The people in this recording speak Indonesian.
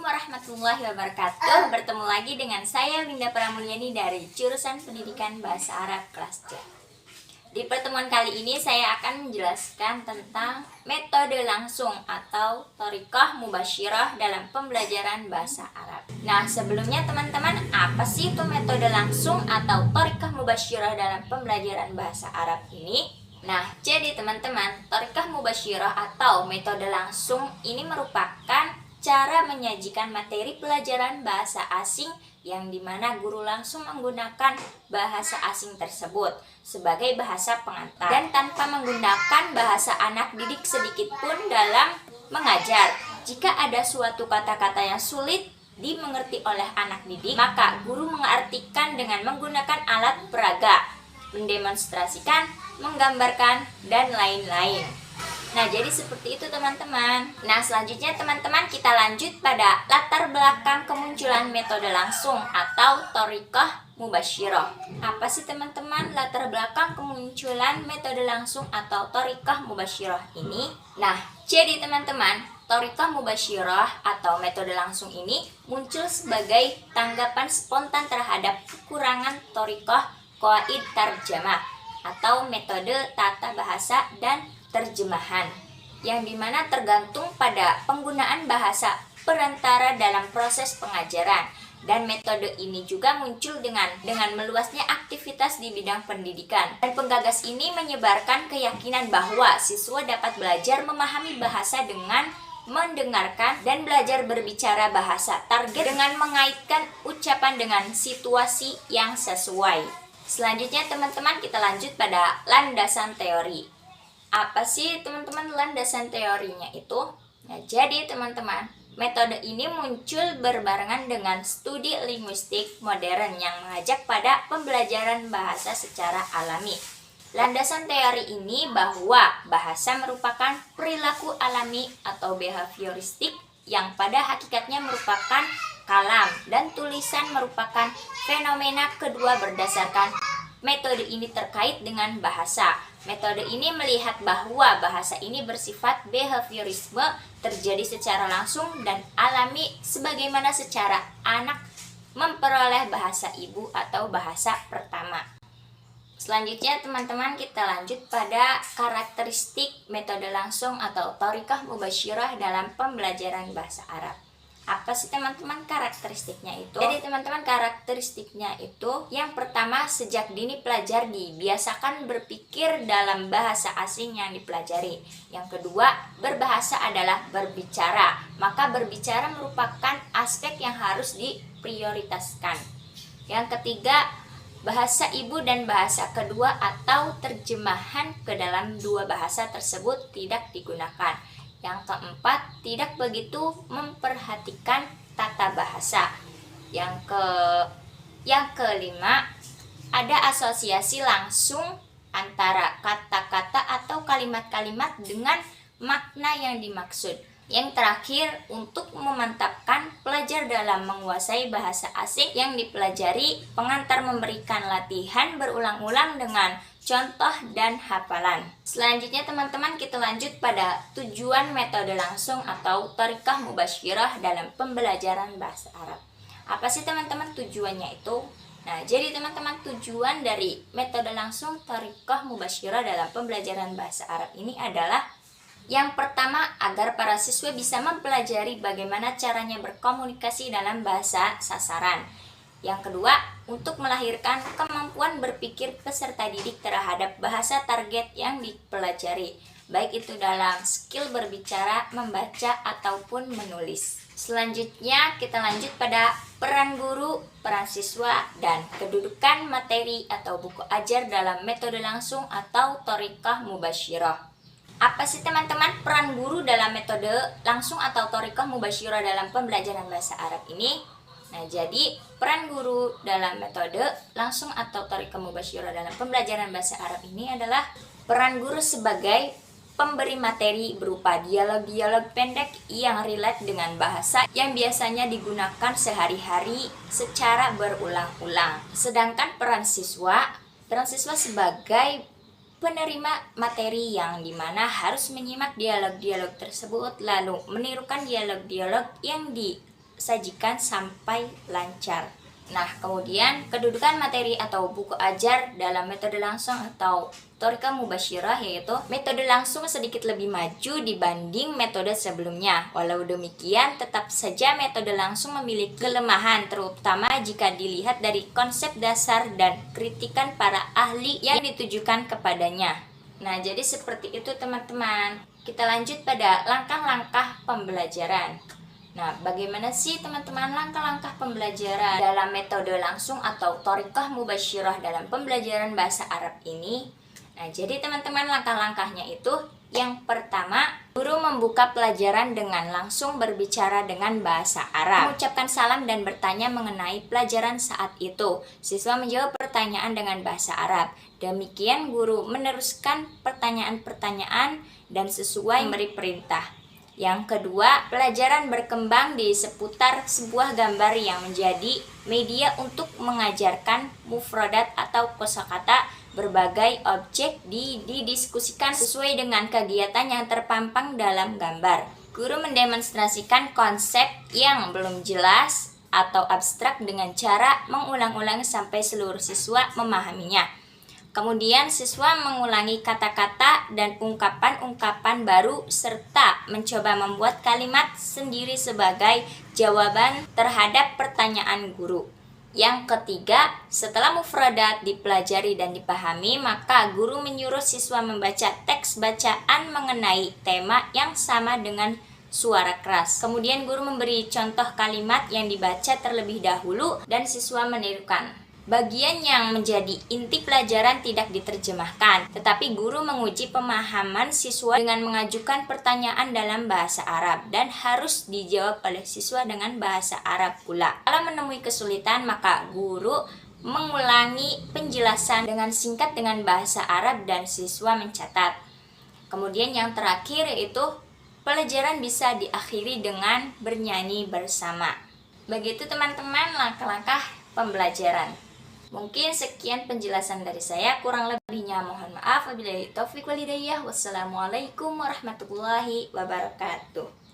Warahmatullahi Wabarakatuh. Bertemu lagi dengan saya Winda Pramulyani dari jurusan Pendidikan Bahasa Arab kelas C. Di pertemuan kali ini saya akan menjelaskan tentang metode langsung atau thoriqah mubasyirah dalam pembelajaran bahasa Arab. Nah, sebelumnya teman-teman, apa sih itu metode langsung atau thoriqah mubasyirah dalam pembelajaran bahasa Arab ini? Nah, jadi teman-teman, thoriqah mubasyirah atau metode langsung ini merupakan cara menyajikan materi pelajaran bahasa asing yang dimana guru langsung menggunakan bahasa asing tersebut sebagai bahasa pengantar dan tanpa menggunakan bahasa anak didik sedikit pun dalam mengajar. Jika ada suatu kata-kata yang sulit dimengerti oleh anak didik, maka guru mengartikan dengan menggunakan alat peraga, mendemonstrasikan, menggambarkan, dan lain-lain. Nah, jadi seperti itu teman-teman. Nah, selanjutnya teman-teman kita lanjut pada latar belakang kemunculan metode langsung atau thoriqah mubasyirah. Apa sih teman-teman latar belakang kemunculan metode langsung atau thoriqah mubasyirah ini? Nah, jadi teman-teman, thoriqah mubasyirah atau metode langsung ini muncul sebagai tanggapan spontan terhadap kekurangan thoriqah qawaid tarjamah atau metode tata bahasa dan terjemahan, yang dimana tergantung pada penggunaan bahasa perantara dalam proses pengajaran. Dan metode ini juga muncul dengan meluasnya aktivitas di bidang pendidikan. Dan penggagas ini menyebarkan keyakinan bahwa siswa dapat belajar memahami bahasa dengan mendengarkan dan belajar berbicara bahasa target dengan mengaitkan ucapan dengan situasi yang sesuai. Selanjutnya teman-teman kita lanjut pada landasan teori. Apa sih teman-teman landasan teorinya itu? Nah, jadi teman-teman, metode ini muncul berbarengan dengan studi linguistik modern yang mengajak pada pembelajaran bahasa secara alami. Landasan teori ini bahwa bahasa merupakan perilaku alami atau behavioristik yang pada hakikatnya merupakan kalam dan tulisan merupakan fenomena kedua berdasarkan metode ini terkait dengan bahasa. Metode ini melihat bahwa bahasa ini bersifat behaviorisme terjadi secara langsung dan alami sebagaimana secara anak memperoleh bahasa ibu atau bahasa pertama. Selanjutnya teman-teman kita lanjut pada karakteristik metode langsung atau thoriqah mubasyirah dalam pembelajaran bahasa Arab. Apa sih teman-teman karakteristiknya itu? Jadi teman-teman karakteristiknya itu yang pertama, sejak dini pelajar dibiasakan berpikir dalam bahasa asing yang dipelajari. Yang kedua, berbahasa adalah berbicara. Maka berbicara merupakan aspek yang harus diprioritaskan. Yang ketiga, bahasa ibu dan bahasa kedua atau terjemahan ke dalam dua bahasa tersebut tidak digunakan. Yang keempat, tidak begitu memperhatikan tata bahasa. Yang kelima, ada asosiasi langsung antara kata-kata atau kalimat-kalimat dengan makna yang dimaksud. Yang terakhir, untuk memantapkan pelajar dalam menguasai bahasa asing yang dipelajari, pengantar memberikan latihan berulang-ulang dengan contoh dan hafalan. Selanjutnya teman-teman kita lanjut pada tujuan metode langsung atau thoriqah mubasyirah dalam pembelajaran bahasa Arab. Apa sih teman-teman tujuannya itu? Nah, jadi teman-teman tujuan dari metode langsung thoriqah mubasyirah dalam pembelajaran bahasa Arab ini adalah yang pertama, agar para siswa bisa mempelajari bagaimana caranya berkomunikasi dalam bahasa sasaran. Yang kedua, untuk melahirkan kemampuan berpikir peserta didik terhadap bahasa target yang dipelajari, baik itu dalam skill berbicara, membaca, ataupun menulis. Selanjutnya, kita lanjut pada peran guru, peran siswa, dan kedudukan materi atau buku ajar dalam metode langsung atau thoriqah mubasyirah. Apa sih teman-teman peran guru dalam metode langsung atau thoriqah mubasyirah dalam pembelajaran bahasa Arab ini? Nah, jadi peran guru dalam metode langsung atau thoriqah mubasyirah dalam pembelajaran bahasa Arab ini adalah peran guru sebagai pemberi materi berupa dialog-dialog pendek yang relate dengan bahasa yang biasanya digunakan sehari-hari secara berulang-ulang. Sedangkan peran siswa sebagai penerima materi yang dimana harus menyimak dialog-dialog tersebut lalu menirukan dialog-dialog yang sajikan sampai lancar. Nah, kemudian kedudukan materi atau buku ajar dalam metode langsung atau Thoriqah Mubasyirah, yaitu metode langsung sedikit lebih maju dibanding metode sebelumnya. Walau demikian, tetap saja metode langsung memiliki kelemahan, terutama jika dilihat dari konsep dasar dan kritikan para ahli yang ditujukan kepadanya. Nah, jadi seperti itu teman-teman. Kita lanjut pada langkah-langkah pembelajaran. Nah, bagaimana sih teman-teman langkah-langkah pembelajaran dalam metode langsung atau Thoriqah Mubasyirah dalam pembelajaran bahasa Arab ini? Nah, jadi teman-teman langkah-langkahnya itu yang pertama, guru membuka pelajaran dengan langsung berbicara dengan bahasa Arab, mengucapkan salam dan bertanya mengenai pelajaran saat itu. Siswa menjawab pertanyaan dengan bahasa Arab. Demikian guru meneruskan pertanyaan-pertanyaan dan sesuai memberi perintah. Yang kedua, pelajaran berkembang di seputar sebuah gambar yang menjadi media untuk mengajarkan mufradat atau kosakata. Berbagai objek didiskusikan sesuai dengan kegiatan yang terpampang dalam gambar. Guru mendemonstrasikan konsep yang belum jelas atau abstrak dengan cara mengulang-ulang sampai seluruh siswa memahaminya. Kemudian siswa mengulangi kata-kata dan ungkapan-ungkapan baru serta mencoba membuat kalimat sendiri sebagai jawaban terhadap pertanyaan guru. Yang ketiga, setelah mufradat dipelajari dan dipahami, maka guru menyuruh siswa membaca teks bacaan mengenai tema yang sama dengan suara keras. Kemudian guru memberi contoh kalimat yang dibaca terlebih dahulu dan siswa menirukan. Bagian yang menjadi inti pelajaran tidak diterjemahkan, tetapi guru menguji pemahaman siswa dengan mengajukan pertanyaan dalam bahasa Arab dan harus dijawab oleh siswa dengan bahasa Arab pula. Kalau menemui kesulitan, maka guru mengulangi penjelasan dengan singkat dengan bahasa Arab dan siswa mencatat. Kemudian yang terakhir yaitu pelajaran bisa diakhiri dengan bernyanyi bersama. Begitu teman-teman langkah-langkah pembelajaran. Mungkin sekian penjelasan dari saya, kurang lebihnya mohon maaf. Wabillahi taufiq wal hidayah. Wassalamualaikum warahmatullahi wabarakatuh.